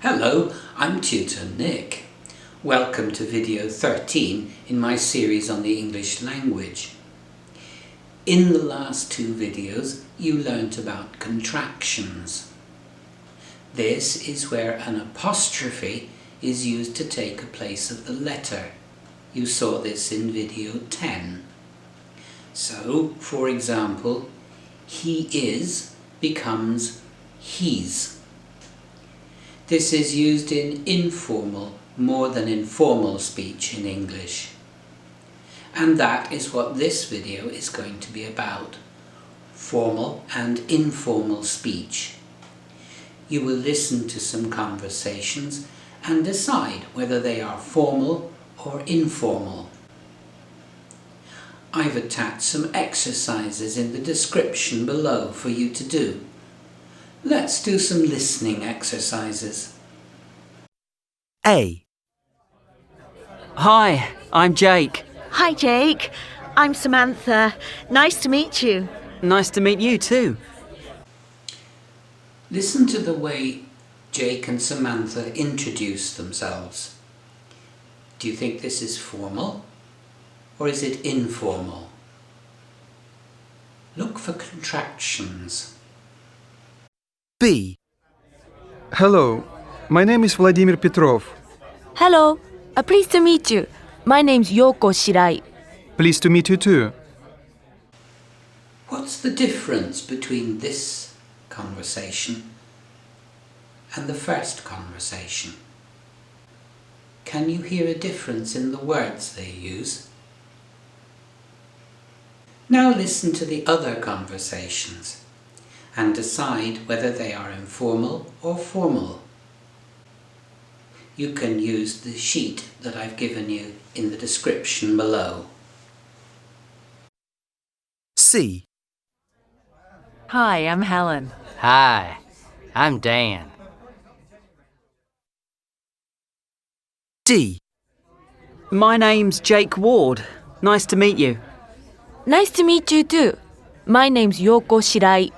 Hello, I'm Tutor Nick. Welcome to video 13 in my series on the English language. In the last two videos you learnt about contractions. This is where an apostrophe is used to take a place of the letter. You saw this in video 10. So, for example, he is becomes he's. This is used in informal more than in formal speech in English. And that is what this video is going to be about. Formal and informal speech. You will listen to some conversations and decide whether they are formal or informal. I've attached some exercises in the description below for you to do. Let's do some listening exercises. A. Hi, I'm Jake. Hi Jake, I'm Samantha. Nice to meet you. Nice to meet you too. Listen to the way Jake and Samantha introduce themselves. Do you think this is formal or is it informal? Look for contractions. B. Hello, my name is Vladimir Petrov. Hello, pleased to meet you. My name's Yoko Shirai. Pleased to meet you too. What's the difference between this conversation and the first conversation? Can you hear a difference in the words they use? Now listen to the other conversations and decide whether they are informal or formal. You can use the sheet that I've given you in the description below. C. Hi, I'm Helen. Hi, I'm Dan. D. My name's Jake Ward. Nice to meet you. Nice to meet you too. My name's Yoko Shirai.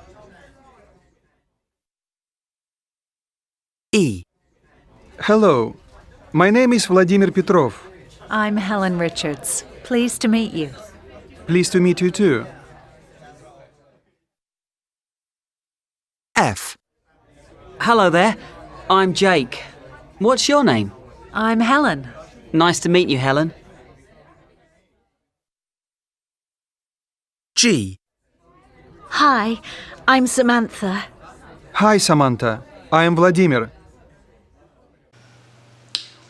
E. Hello, my name is Vladimir Petrov. I'm Helen Richards. Pleased to meet you. Pleased to meet you too. F. Hello there, I'm Jake. What's your name? I'm Helen. Nice to meet you, Helen. G. Hi, I'm Samantha. Hi Samantha, I am Vladimir.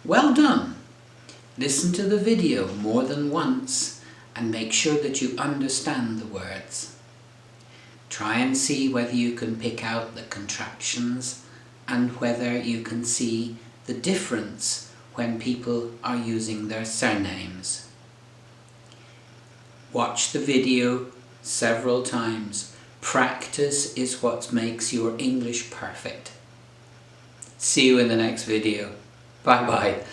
Well done! Listen to the video more than once and make sure that you understand the words. Try and see whether you can pick out the contractions and whether you can see the difference when people are using their surnames. Watch the video several times. Practice is what makes your English perfect. See you in the next video. Bye bye.